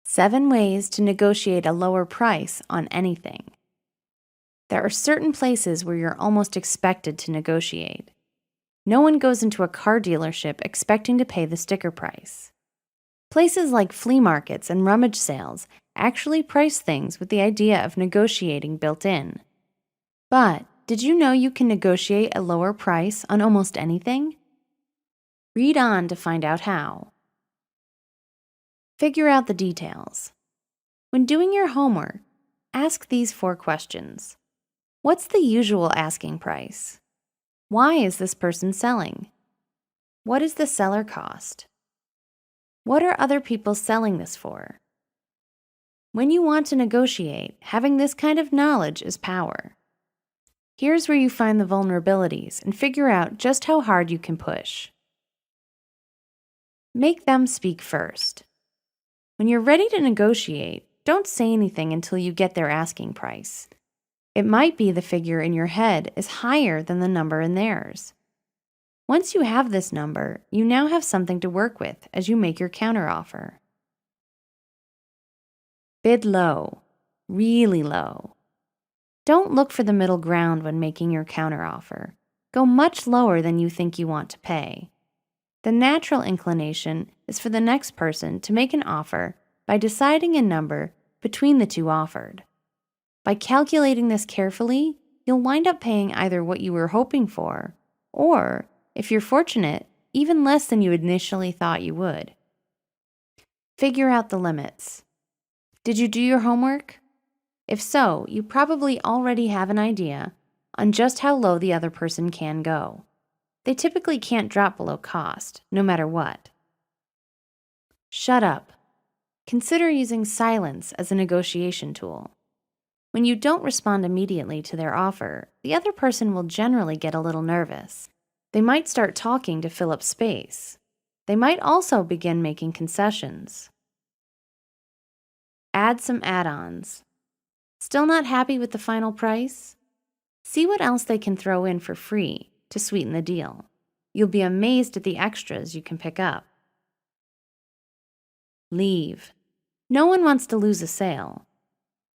7 ways to negotiate a lower price on anything. There are certain places where you're almost expected to negotiate. No one goes into a car dealership expecting to pay the sticker price. Places like flea markets and rummage sales actually price things with the idea of negotiating built in. But did you know you can negotiate a lower price on almost anything? Read on to find out how. Figure out the details. When doing your homework, ask these 4 questions. What's the usual asking price? Why is this person selling? What is the seller cost? What are other people selling this for? When you want to negotiate, having this kind of knowledge is power. Here's where you find the vulnerabilities and figure out just how hard you can push. Make them speak first. When you're ready to negotiate, don't say anything until you get their asking price. It might be the figure in your head is higher than the number in theirs. Once you have this number, you now have something to work with as you make your counteroffer. Bid low, really low. Don't look for the middle ground when making your counteroffer. Go much lower than you think you want to pay. The natural inclination is for the next person to make an offer by deciding a number between the two offered. By calculating this carefully, you'll wind up paying either what you were hoping for, or, if you're fortunate, even less than you initially thought you would. Figure out the limits. Did you do your homework? If so, you probably already have an idea on just how low the other person can go. They typically can't drop below cost, no matter what. Shut up. Consider using silence as a negotiation tool. When you don't respond immediately to their offer, the other person will generally get a little nervous. They might start talking to fill up space. They might also begin making concessions. Add some add-ons. Still not happy with the final price? See what else they can throw in for free to sweeten the deal. You'll be amazed at the extras you can pick up. Leave. No one wants to lose a sale.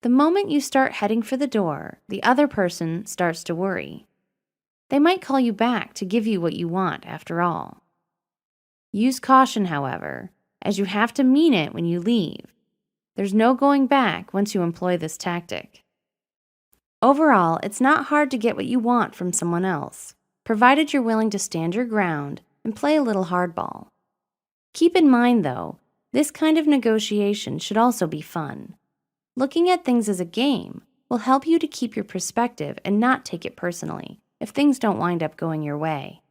The moment you start heading for the door, the other person starts to worry. They might call you back to give you what you want after all. Use caution, however, as you have to mean it when you leave. There's no going back once you employ this tactic. Overall, it's not hard to get what you want from someone else, provided you're willing to stand your ground and play a little hardball. Keep in mind, though, this kind of negotiation should also be fun. Looking at things as a game will help you to keep your perspective and not take it personally if things don't wind up going your way.